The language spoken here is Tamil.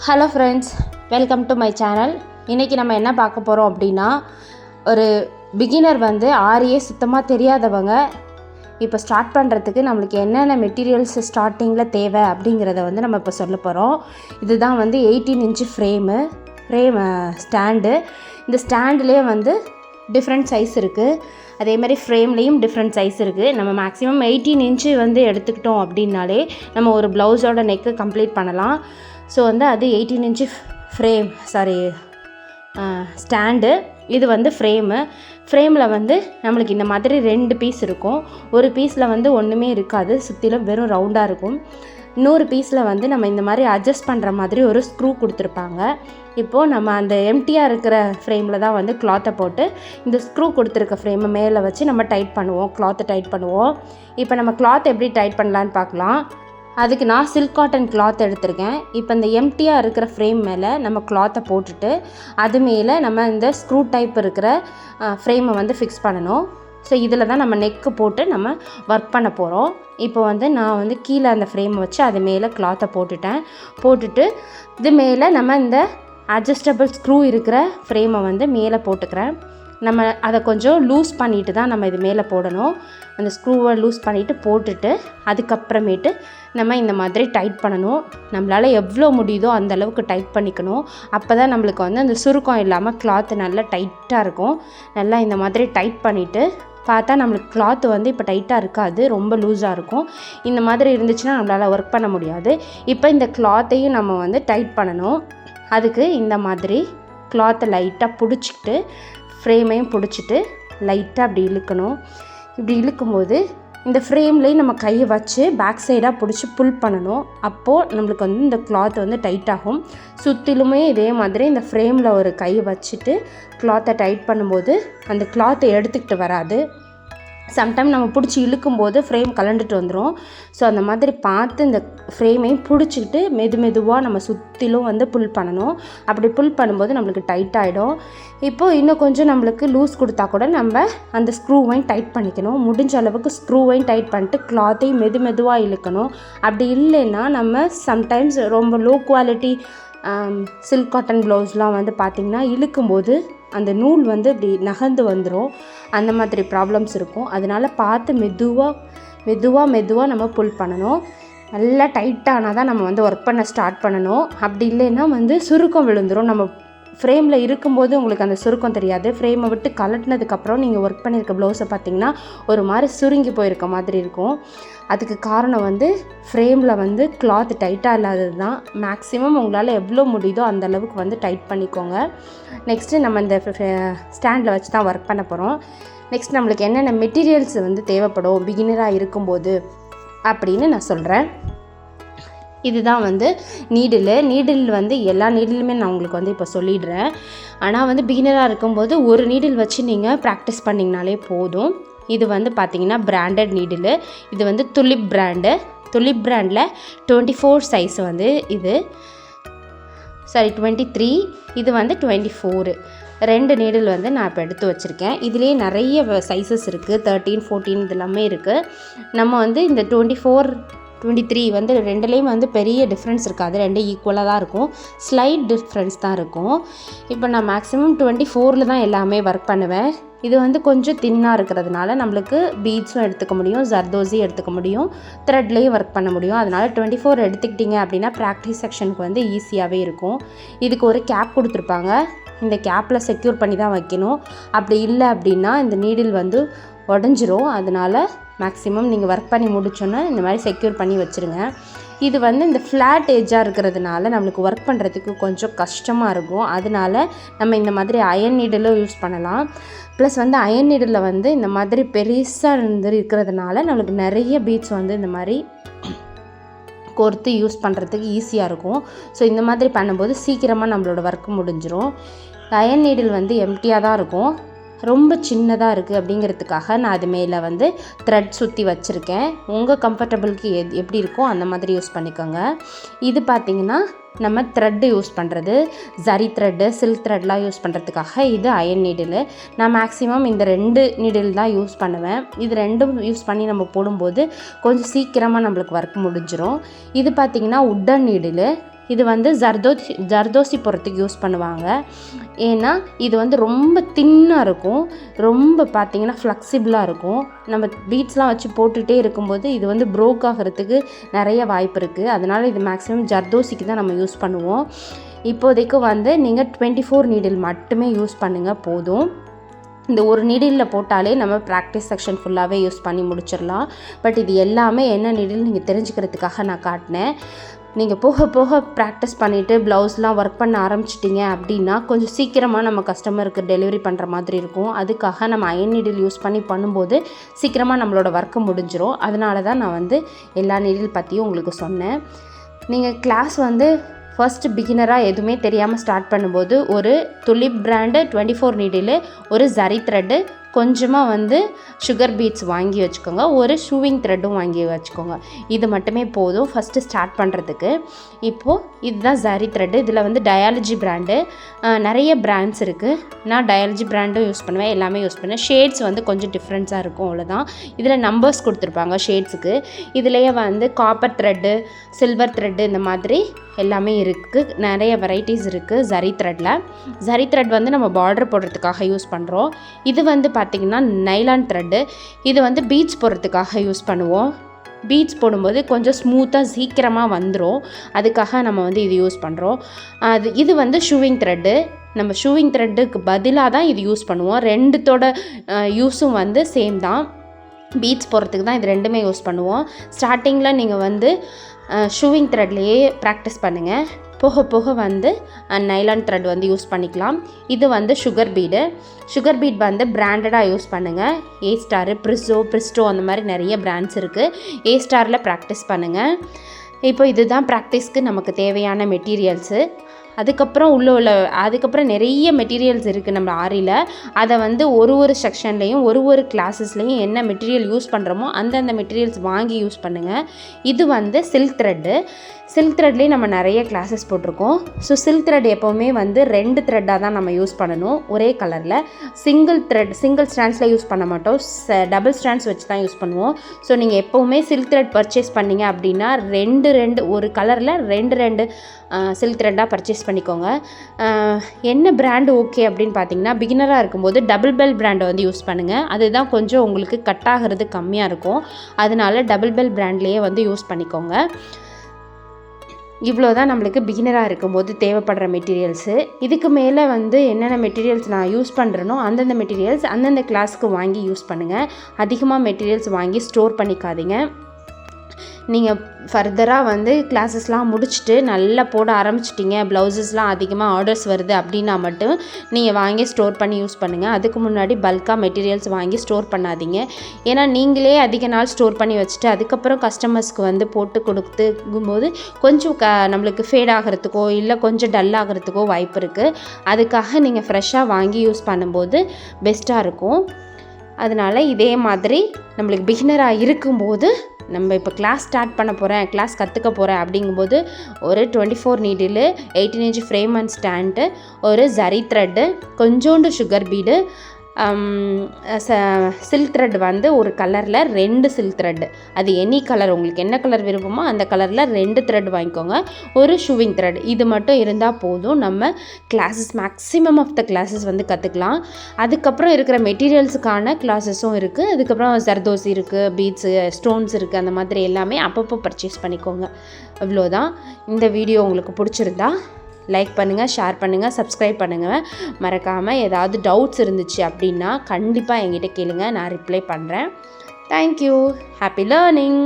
Hello friends, welcome to my channel. இன்றைக்கி நம்ம என்ன பார்க்க போகிறோம் அப்படின்னா, ஒரு பிகினர் ஆரியே சுத்தமாக தெரியாதவங்க இப்போ ஸ்டார்ட் பண்ணுறதுக்கு நம்மளுக்கு என்னென்ன மெட்டீரியல்ஸ் ஸ்டார்டிங்கில் தேவை அப்படிங்கிறத நம்ம இப்போ சொல்ல போகிறோம். இதுதான் 18 இன்ச்சு ஃப்ரேம் ஸ்டாண்டு. இந்த ஸ்டாண்டுலேயே டிஃப்ரெண்ட் சைஸ் இருக்குது. அதே மாதிரி ஃப்ரேம்லேயும் டிஃப்ரெண்ட் சைஸ் இருக்குது. நம்ம மேக்ஸிமம் 18 இன்ச்சு எடுத்துக்கிட்டோம் அப்படின்னாலே நம்ம ஒரு ப்ளவுஸோட நெக்கு கம்ப்ளீட் பண்ணலாம். ஸோ அது 18 இன்ச்சு ஸ்டாண்டு. இது ஃப்ரேமில் நம்மளுக்கு இந்த மாதிரி 2 பீஸ் இருக்கும். ஒரு பீஸில் ஒன்றுமே இருக்காது, சுற்றிலும் வெறும் ரவுண்டாக இருக்கும். இன்னொரு பீஸில் நம்ம இந்த மாதிரி அட்ஜஸ்ட் பண்ணுற மாதிரி ஒரு ஸ்க்ரூ கொடுத்துருப்பாங்க. இப்போது நம்ம அந்த எம்டியாக இருக்கிற ஃப்ரேமில் தான் கிளாத்தை போட்டு இந்த ஸ்க்ரூ கொடுத்துருக்க ஃப்ரேமை மேலே வச்சு நம்ம கிளாத்தை டைட் பண்ணுவோம். இப்போ நம்ம கிளாத் எப்படி டைட் பண்ணலான்னு பார்க்கலாம். அதுக்கு நான் சில்க் காட்டன் கிளாத் எடுத்திருக்கேன். இப்போ இந்த எம்டியாக இருக்கிற ஃப்ரேம் மேலே நம்ம கிளாத்தை போட்டுட்டு அது மேலே நம்ம இந்த ஸ்க்ரூ டைப் இருக்கிற ஃப்ரேமை ஃபிக்ஸ் பண்ணணும். ஸோ இதில் தான் நம்ம நெக்கு போட்டு நம்ம ஒர்க் பண்ண போகிறோம். இப்போ நான் கீழே அந்த ஃப்ரேமை வச்சு அது மேலே கிளாத்தை போட்டுட்டு இது மேலே நம்ம இந்த அட்ஜஸ்டபிள் ஸ்க்ரூ இருக்கிற ஃப்ரேமை மேலே போட்டுக்கிறேன். நம்ம அதை கொஞ்சம் லூஸ் பண்ணிவிட்டு தான் நம்ம இது மேலே போடணும். அந்த ஸ்க்ரூவை லூஸ் பண்ணிவிட்டு போட்டுட்டு அதுக்கப்புறமேட்டு நம்ம இந்த மாதிரி டைட் பண்ணணும். நம்மளால் எவ்வளோ முடியுதோ அந்த அளவுக்கு டைட் பண்ணிக்கணும். அப்போ தான் நம்மளுக்கு அந்த சுருக்கம் இல்லாமல் கிளாத்து நல்லா டைட்டாக இருக்கும். நல்லா இந்த மாதிரி டைட் பண்ணிவிட்டு பார்த்தா நம்மளுக்கு கிளாத்து இப்போ டைட்டாக இருக்காது, ரொம்ப லூஸாக இருக்கும். இந்த மாதிரி இருந்துச்சுன்னா நம்மளால் ஒர்க் பண்ண முடியாது. இப்போ இந்த கிளாத்தையும் நம்ம டைட் பண்ணணும். அதுக்கு இந்த மாதிரி கிளாத்தை லைட்டாக பிடிச்சிக்கிட்டு ஃப்ரேமையும் பிடிச்சிட்டு லைட்டாக அப்படி இழுக்கணும். இப்படி இழுக்கும்போது இந்த ஃப்ரேம்லேயும் நம்ம கையை வச்சு பேக் சைடாக பிடிச்சி புல் பண்ணணும். அப்போது நம்மளுக்கு இந்த கிளாத் டைட் ஆகும். சுற்றிலுமே இதே மாதிரி இந்த ஃப்ரேமில் ஒரு கையை வச்சுட்டு கிளாத்தை டைட் பண்ணும்போது அந்த கிளாத்தை எடுத்துக்கிட்டு வராது. சம்டைம் நம்ம பிடிச்சி இழுக்கும்போது ஃப்ரேம் கலண்டுட்டு வந்துடும். ஸோ அந்த மாதிரி பார்த்து இந்த ஃப்ரேமையும் பிடிச்சிக்கிட்டு மெதுவாக நம்ம சுற்றிலும் புல் பண்ணணும். அப்படி புல் பண்ணும்போது நம்மளுக்கு டைட் ஆகிடும். இப்போது இன்னும் கொஞ்சம் நம்மளுக்கு லூஸ் கொடுத்தா கூட நம்ம அந்த ஸ்க்ரூவையும் டைட் பண்ணிக்கணும். முடிஞ்ச அளவுக்கு ஸ்க்ரூவையும் டைட் பண்ணிட்டு கிளாத்தையும் மெதுவாக இழுக்கணும். அப்படி இல்லைன்னா நம்ம சம்டைம்ஸ் ரொம்ப லோ குவாலிட்டி சில்க் காட்டன் ப்ளவுஸ்லாம் பார்த்திங்கன்னா இழுக்கும்போது அந்த நூல் இப்படி நகர்ந்து வந்துடும். அந்த மாதிரி ப்ராப்ளம்ஸ் இருக்கும். அதனால் பார்த்து மெதுவாக நம்ம புல் பண்ணணும். நல்லா டைட்டானால் தான் நம்ம ஒர்க் பண்ண ஸ்டார்ட் பண்ணணும். அப்படி இல்லைன்னா சுருக்கம் விழுந்துடும். நம்ம ஃப்ரேமில் இருக்கும்போது உங்களுக்கு அந்த சுருக்கம் தெரியாது. ஃப்ரேமை விட்டு கலட்டினதுக்கப்புறம் நீங்கள் ஒர்க் பண்ணியிருக்க ப்ளவுஸை பார்த்திங்கன்னா ஒரு மாதிரி சுருங்கி போயிருக்க மாதிரி இருக்கும். அதுக்கு காரணம் ஃப்ரேமில் கிளாத் டைட்டாக இல்லாதது தான். மேக்ஸிமம் உங்களால் எவ்வளோ முடியுதோ அந்த அளவுக்கு டைட் பண்ணிக்கோங்க. நெக்ஸ்ட்டு நம்ம இந்த ஸ்டாண்டில் வச்சு தான் ஒர்க் பண்ண போகிறோம். நெக்ஸ்ட் நம்மளுக்கு என்னென்ன மெட்டீரியல்ஸ் தேவைப்படும் பிகினராக இருக்கும்போது அப்படின்னு நான் சொல்கிறேன். இதுதான் நீடில் எல்லா நீடிலுமே நான் உங்களுக்கு இப்போ சொல்லிடுறேன். ஆனால் பிகினராக இருக்கும்போது ஒரு நீடில் வச்சு நீங்கள் ப்ராக்டிஸ் பண்ணிங்கனாலே போதும். இது பார்த்திங்கன்னா பிராண்டட் நீடில். இது துலிப் பிராண்டில் 24 சைஸ் இது 23. இது 24. 2 நீடில் நான் இப்போ எடுத்து வச்சுருக்கேன். இதுலேயே நிறைய சைஸஸ் இருக்குது. 13, 14 இதெல்லாமே இருக்குது. நம்ம இந்த 24, 23 ரெண்டுலேயும் பெரிய டிஃப்ரென்ஸ் இருக்காது. ரெண்டும் ஈக்குவலாக தான் இருக்கும். ஸ்லைட் டிஃப்ரென்ஸ் தான் இருக்கும். இப்போ நான் மேக்ஸிமம் 24 தான் எல்லாமே ஒர்க் பண்ணுவேன். இது கொஞ்சம் தின்னாக இருக்கிறதுனால நம்மளுக்கு பீட்ஸும் எடுத்துக்க முடியும், ஜர்தோசி எடுத்துக்க முடியும், த்ரெட்லேயும் ஒர்க் பண்ண முடியும். அதனால் 24 எடுத்துக்கிட்டிங்க அப்படின்னா ப்ராக்டிஸ் செக்ஷனுக்கு ஈஸியாகவே இருக்கும். இதுக்கு ஒரு கேப் கொடுத்துருப்பாங்க. இந்த கேப்பில் செக்யூர் பண்ணி தான் வைக்கணும். அப்படி இல்லை அப்படின்னா இந்த நீடில் உடஞ்சிரும். அதனால் மேக்ஸிமம் நீங்கள் ஒர்க் பண்ணி முடிச்சோன்னா இந்த மாதிரி செக்யூர் பண்ணி வச்சுருங்க. இது இந்த ஃப்ளாட் ஏஜாக இருக்கிறதுனால நம்மளுக்கு ஒர்க் பண்ணுறதுக்கு கொஞ்சம் கஷ்டமாக இருக்கும். அதனால் நம்ம இந்த மாதிரி அயன் நீடிலும் யூஸ் பண்ணலாம். ப்ளஸ் அயன் நீடில் இந்த மாதிரி பெருசாக இருக்கிறதுனால நம்மளுக்கு நிறைய பீட்ஸ் இந்த மாதிரி கோர்த்து யூஸ் பண்ணுறதுக்கு ஈஸியாக இருக்கும். ஸோ இந்த மாதிரி பண்ணும்போது சீக்கிரமாக நம்மளோட ஒர்க் முடிஞ்சிடும். அயன் நீடில் எம்டியாக தான் இருக்கும். ரொம்ப சின்னதாக இருக்குது அப்படிங்கிறதுக்காக நான் அது மேலே த்ரெட் சுற்றி வச்சுருக்கேன். உங்கள் கம்ஃபர்டபுளுக்கு எப்படி இருக்கோ அந்த மாதிரி யூஸ் பண்ணிக்கோங்க. இது பார்த்திங்கன்னா நம்ம த்ரெட்டு யூஸ் பண்ணுறது, ஜரி த்ரெட்டு, சில்க் த்ரெட்லாம் யூஸ் பண்ணுறதுக்காக இது அயன் நீடில். நான் மேக்ஸிமம் இந்த 2 நீடில் தான் யூஸ் பண்ணுவேன். இது 2ம் யூஸ் பண்ணி நம்ம போடும்போது கொஞ்சம் சீக்கிரமாக நம்மளுக்கு ஒர்க் முடிஞ்சிடும். இது பார்த்திங்கன்னா உட்டன் நீடில். இது வந்து ஜர்தோசி போடுறதுக்கு யூஸ் பண்ணுவாங்க. ஏன்னா இது வந்து ரொம்ப தின்னாக இருக்கும், ரொம்ப பார்த்திங்கன்னா ஃப்ளெக்சிபிளாக இருக்கும். நம்ம பீட்ஸ்லாம் வச்சு போட்டுகிட்டே இருக்கும்போது இது வந்து ப்ரோக் ஆகிறதுக்கு நிறைய வாய்ப்பு இருக்குது. அதனால் இது மேக்ஸிமம் ஜர்தோசிக்கு தான் நம்ம யூஸ் பண்ணுவோம். இப்போதைக்கு வந்து நீங்கள் 24 நீடில் மட்டுமே யூஸ் பண்ணுங்கள் போதும். இந்த ஒரு நீடிலில் போட்டாலே நம்ம ப்ராக்டிஸ் செக்ஷன் ஃபுல்லாகவே யூஸ் பண்ணி முடிச்சிடலாம். பட் இது எல்லாமே என்ன நீடில் நீங்கள் தெரிஞ்சுக்கிறதுக்காக நான் காட்டினேன். நீங்கள் போக போக ப்ராக்டிஸ் பண்ணிவிட்டு ப்ளவுஸ்லாம் ஒர்க் பண்ண ஆரம்பிச்சிட்டிங்க அப்படின்னா கொஞ்சம் சீக்கிரமாக நம்ம கஸ்டமருக்கு டெலிவரி பண்ணுற மாதிரி இருக்கும். அதுக்காக நம்ம அயன் நீடில் யூஸ் பண்ணி பண்ணும்போது சீக்கிரமாக நம்மளோட ஒர்க்கு முடிஞ்சிடும். அதனால தான் நான் வந்து எல்லா நீடில் பற்றியும் உங்களுக்கு சொன்னேன். நீங்கள் கிளாஸ் வந்து ஃபர்ஸ்ட் பிகினராக எதுவுமே தெரியாமல் ஸ்டார்ட் பண்ணும்போது ஒரு துலிப் பிராண்டு 24 நீடில், ஒரு ஜரி த்ரெட்டு, கொஞ்சமாக வந்து சுகர் பீட்ஸ் வாங்கி வச்சுக்கோங்க, ஒரு ஷூவிங் த்ரெட்டும் வாங்கி வச்சுக்கோங்க. இது மட்டுமே போதும் ஃபஸ்ட்டு ஸ்டார்ட் பண்ணுறதுக்கு. இப்போது இதுதான் ஜரி த்ரெட்டு. இதில் வந்து டயாலஜி பிராண்டு, நிறைய பிராண்ட்ஸ் இருக்குது. நான் டயாலஜி பிராண்டும் யூஸ் பண்ணுவேன், எல்லாமே யூஸ் பண்ணுவேன். ஷேட்ஸ் வந்து கொஞ்சம் டிஃப்ரென்ஸாக இருக்கும், அவ்வளோதான். இதில் நம்பர்ஸ் கொடுத்துருப்பாங்க ஷேட்ஸுக்கு. இதுலேயே வந்து காப்பர் த்ரெட்டு, சில்வர் த்ரெட்டு, இந்த மாதிரி எல்லாமே இருக்குது. நிறைய வெரைட்டிஸ் இருக்குது ஜரி த்ரெட்டில். ஜரி த்ரெட் வந்து நம்ம பார்டர் போடுறதுக்காக யூஸ் பண்ணுறோம். இது வந்து பார்த்திங்கன்னா நைலான் த்ரெட்டு. இது வந்து பீட்ஸ் போடுறதுக்காக யூஸ் பண்ணுவோம். பீட்ஸ் போடும்போது கொஞ்சம் ஸ்மூத்தாக சீக்கிரமாக வந்துடும், அதுக்காக நம்ம வந்து இது யூஸ் பண்ணுறோம். இது வந்து ஷூவிங் த்ரெட்டு. நம்ம ஷூவிங் த்ரெட்டுக்கு பதிலாக தான் இது யூஸ் பண்ணுவோம். ரெண்டுத்தோட யூஸும் வந்து சேம் தான். பீட்ஸ் போடுறதுக்கு தான் இது ரெண்டுமே யூஸ் பண்ணுவோம். ஸ்டார்டிங்கில் நீங்கள் வந்து ஷூவிங் த்ரெட்லேயே ப்ராக்டிஸ் பண்ணுங்கள். போக போக வந்து நைலான் த்ரெட் வந்து யூஸ் பண்ணிக்கலாம். இது வந்து சுகர் பீட் வந்து பிராண்டடாக யூஸ் பண்ணுங்கள். ஏ ஸ்டாரு, பிரிஸ்டோ அந்த மாதிரி நிறைய பிராண்ட்ஸ் இருக்குது. ஏ ஸ்டாரில் ப்ராக்டிஸ் பண்ணுங்கள். இப்போ இதுதான் ப்ராக்டிஸ்க்கு நமக்கு தேவையான மெட்டீரியல்ஸு. அதுக்கப்புறம் நிறைய மெட்டீரியல்ஸ் இருக்குது நம்ம ஆரியில். அதை வந்து ஒரு செக்ஷன்லேயும் ஒரு கிளாஸஸ்லேயும் என்ன மெட்டீரியல் யூஸ் பண்ணுறோமோ அந்தந்த மெட்டீரியல்ஸ் வாங்கி யூஸ் பண்ணுங்கள். இது வந்து சில்க் த்ரெட்லேயே நம்ம நிறைய கிளாஸஸ் போட்டிருக்கோம். ஸோ சில்க் த்ரெட் எப்போவுமே வந்து 2 த்ரெட்டாக தான் நம்ம யூஸ் பண்ணணும், ஒரே கலரில். சிங்கிள் ஸ்ட்ராண்ட்ஸில் யூஸ் பண்ண மாட்டோம், டபுள் ஸ்ட்ராண்ட்ஸ் வச்சு தான் யூஸ் பண்ணுவோம். ஸோ நீங்கள் எப்போவுமே சில்க் த்ரெட் பர்ச்சேஸ் பண்ணிங்க அப்படின்னா ஒரு கலரில் 2 சில்க் த்ரெட்டாக பர்ச்சேஸ் பண்ணிக்கோங்க. என்ன பிராண்டு ஓகே அப்படின்னு பார்த்தீங்கன்னா, பிகினராக இருக்கும்போது டபுள் பெல் பிராண்டை வந்து யூஸ் பண்ணுங்கள். அதுதான் கொஞ்சம் உங்களுக்கு கட் ஆகிறது கம்மியாக இருக்கும். அதனால டபுள் பெல் பிராண்ட்லேயே வந்து யூஸ் பண்ணிக்கோங்க. இவ்வளோ தான் நம்மளுக்கு பிகினராக இருக்கும்போது தேவைப்படுற மெட்டீரியல்ஸு. இதுக்கு மேலே வந்து என்னென்ன மெட்டீரியல்ஸ் நான் யூஸ் பண்ணுறேனோ அந்தந்த மெட்டீரியல்ஸ் அந்தந்த கிளாஸுக்கு வாங்கி யூஸ் பண்ணுங்கள். அதிகமாக மெட்டீரியல்ஸ் வாங்கி ஸ்டோர் பண்ணிக்காதீங்க. நீங்கள் ஃபர்தராக வந்து கிளாஸஸ்லாம் முடிச்சுட்டு நல்லா போட ஆரம்பிச்சிட்டிங்க, ப்ளவுசஸ்லாம் அதிகமாக ஆர்டர்ஸ் வருது அப்படின்னா மட்டும் நீங்கள் வாங்கி ஸ்டோர் பண்ணி யூஸ் பண்ணுங்கள். அதுக்கு முன்னாடி பல்காக மெட்டீரியல்ஸ் வாங்கி ஸ்டோர் பண்ணாதீங்க. ஏன்னா நீங்களே அதிக நாள் ஸ்டோர் பண்ணி வச்சுட்டு அதுக்கப்புறம் கஸ்டமர்ஸ்க்கு வந்து போட்டு கொடுக்கும்போது கொஞ்சம் நம்மளுக்கு ஃபேட் ஆகிறதுக்கோ இல்லை கொஞ்சம் டல் ஆகிறதுக்கோ வாய்ப்பு இருக்குது. அதுக்காக நீங்கள் ஃப்ரெஷ்ஷாக வாங்கி யூஸ் பண்ணும்போது பெஸ்ட்டாக இருக்கும். அதனால் இதே மாதிரி நம்மளுக்கு பிகினராக இருக்கும்போது நம்ம இப்போ கிளாஸ் ஸ்டார்ட் பண்ண போகிறேன், கிளாஸ் கற்றுக்க போகிறேன் அப்படிங்கும்போது ஒரு 24 needle, 18 inch frame and stand, ஒரு ஜரி த்ரெட்டு, கொஞ்சோண்டு சுகர் பீடு, சில்க் த்ரெட் வந்து ஒரு கலரில் 2 சில்க் த்ரெட்டு, அது எனி கலர், உங்களுக்கு என்ன கலர் விருப்பமோ அந்த கலரில் 2 த்ரெட் வாங்கிக்கோங்க. ஒரு ஷூவிங் த்ரெட், இது மட்டும் இருந்தால் போதும். நம்ம classes maximum of the classes வந்து கற்றுக்கலாம். அதுக்கப்புறம் இருக்கிற மெட்டீரியல்ஸுக்கான கிளாஸஸும் இருக்குது. அதுக்கப்புறம் ஜர்தோசி இருக்குது, பீட்ஸு, ஸ்டோன்ஸ் இருக்குது. அந்த மாதிரி எல்லாமே அப்பப்போ பர்ச்சேஸ் பண்ணிக்கோங்க. அவ்வளோதான். இந்த வீடியோ உங்களுக்கு பிடிச்சிருந்தா லைக் பண்ணுங்கள், ஷேர் பண்ணுங்கள், சப்ஸ்கிரைப் பண்ணுங்கள். மறக்காமல் ஏதாவது டவுட்ஸ் இருந்துச்சு அப்படின்னா கண்டிப்பாக என்கிட்ட கேளுங்க, நான் ரிப்ளை பண்ணுறேன். தேங்க்யூ. Happy learning.